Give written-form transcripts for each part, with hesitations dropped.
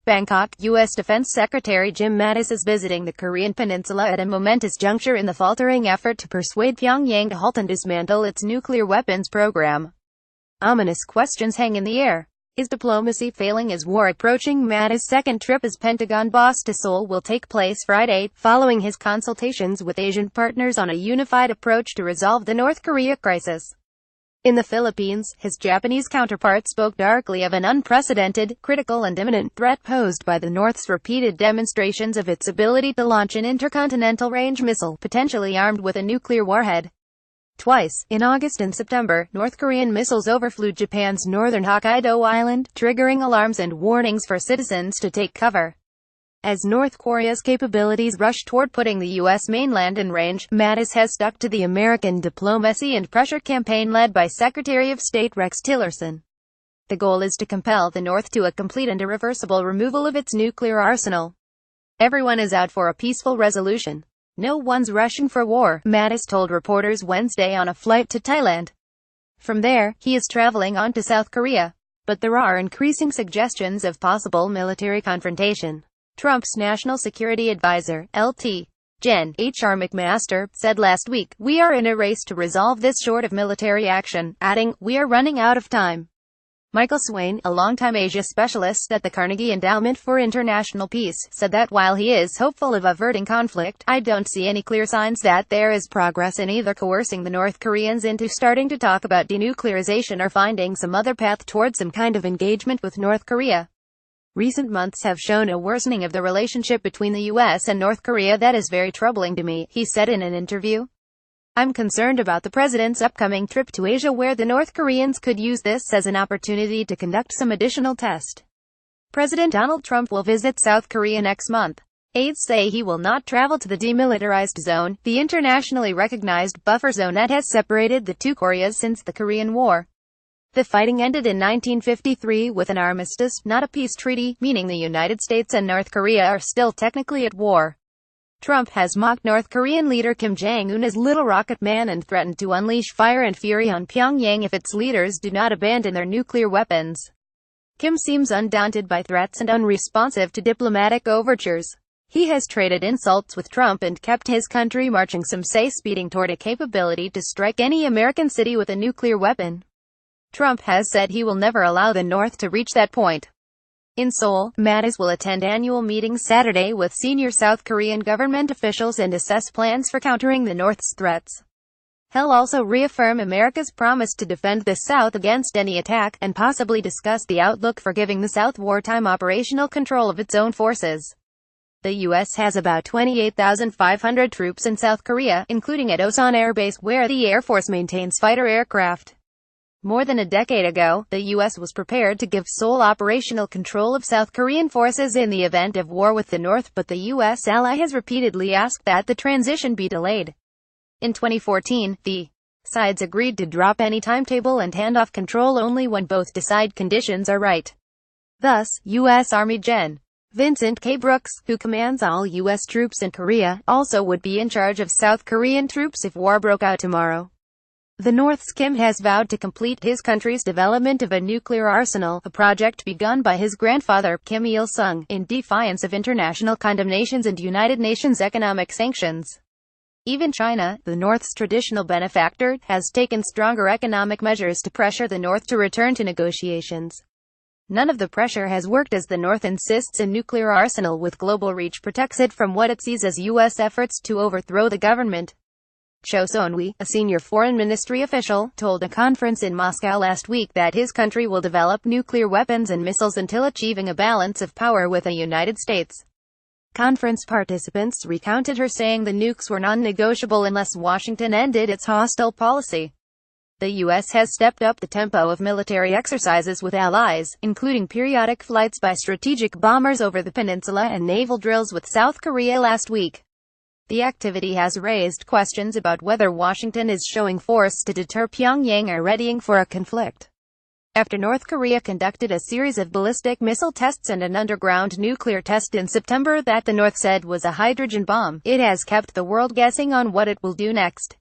Bangkok, U.S. Defense Secretary Jim Mattis is visiting the Korean peninsula at a momentous juncture in the faltering effort to persuade Pyongyang to halt and dismantle its nuclear weapons program. Ominous questions hang in the air. Is diplomacy failing? Is war approaching? Mattis' second trip as Pentagon boss to Seoul will take place Friday, following his consultations with Asian partners on a unified approach to resolve the North Korea crisis. In the Philippines, his Japanese counterpart spoke darkly of an unprecedented, critical and imminent threat posed by the North's repeated demonstrations of its ability to launch an intercontinental range missile, potentially armed with a nuclear warhead. Twice, in August and September, North Korean missiles overflew Japan's northern Hokkaido island, triggering alarms and warnings for citizens to take cover. As North Korea's capabilities rush toward putting the U.S. mainland in range, Mattis has stuck to the American diplomacy and pressure campaign led by Secretary of State Rex Tillerson. The goal is to compel the North to a complete and irreversible removal of its nuclear arsenal. Everyone is out for a peaceful resolution. No one's rushing for war, Mattis told reporters Wednesday on a flight to Thailand. From there, he is traveling on to South Korea. But there are increasing suggestions of possible military confrontation. Trump's National Security Advisor, Lt. Gen. H.R. McMaster, said last week, "We are in a race to resolve this short of military action," adding, "We are running out of time." Michael Swain, a longtime Asia specialist at the Carnegie Endowment for International Peace, said that while he is hopeful of averting conflict, "I don't see any clear signs that there is progress in either coercing the North Koreans into starting to talk about denuclearization or finding some other path towards some kind of engagement with North Korea." Recent months have shown a worsening of the relationship between the U.S. and North Korea that is very troubling to me, he said in an interview. "I'm concerned about the president's upcoming trip to Asia where the North Koreans could use this as an opportunity to conduct some additional tests." President Donald Trump will visit South Korea next month. Aides say he will not travel to the demilitarized zone, the internationally recognized buffer zone that has separated the two Koreas since the Korean War. The fighting ended in 1953 with an armistice, not a peace treaty, meaning the United States and North Korea are still technically at war. Trump has mocked North Korean leader Kim Jong-un as Little Rocket Man and threatened to unleash fire and fury on Pyongyang if its leaders do not abandon their nuclear weapons. Kim seems undaunted by threats and unresponsive to diplomatic overtures. He has traded insults with Trump and kept his country marching, some say speeding toward a capability to strike any American city with a nuclear weapon. Trump has said he will never allow the North to reach that point. In Seoul, Mattis will attend annual meetings Saturday with senior South Korean government officials and assess plans for countering the North's threats. He'll also reaffirm America's promise to defend the South against any attack, and possibly discuss the outlook for giving the South wartime operational control of its own forces. The U.S. has about 28,500 troops in South Korea, including at Osan Air Base where the Air Force maintains fighter aircraft. More than a decade ago, the U.S. was prepared to give sole operational control of South Korean forces in the event of war with the North, but the U.S. ally has repeatedly asked that the transition be delayed. In 2014, the sides agreed to drop any timetable and hand off control only when both decide conditions are right. Thus, U.S. Army Gen. Vincent K. Brooks, who commands all U.S. troops in Korea, also would be in charge of South Korean troops if war broke out tomorrow. The North's Kim has vowed to complete his country's development of a nuclear arsenal, a project begun by his grandfather, Kim Il-sung, in defiance of international condemnations and United Nations economic sanctions. Even China, the North's traditional benefactor, has taken stronger economic measures to pressure the North to return to negotiations. None of the pressure has worked as the North insists a nuclear arsenal with global reach protects it from what it sees as U.S. efforts to overthrow the government. Cho Son-hui, a senior foreign ministry official, told a conference in Moscow last week that his country will develop nuclear weapons and missiles until achieving a balance of power with the United States. Conference participants recounted her saying the nukes were non-negotiable unless Washington ended its hostile policy. The U.S. has stepped up the tempo of military exercises with allies, including periodic flights by strategic bombers over the peninsula and naval drills with South Korea last week. The activity has raised questions about whether Washington is showing force to deter Pyongyang or readying for a conflict. After North Korea conducted a series of ballistic missile tests and an underground nuclear test in September that the North said was a hydrogen bomb, it has kept the world guessing on what it will do next.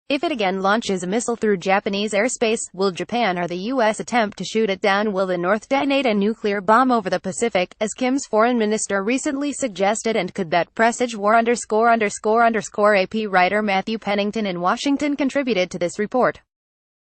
If it again launches a missile through Japanese airspace, will Japan or the US attempt to shoot it down? Will the North detonate a nuclear bomb over the Pacific, as Kim's foreign minister recently suggested, and could that presage war? AP writer Matthew Pennington in Washington contributed to this report.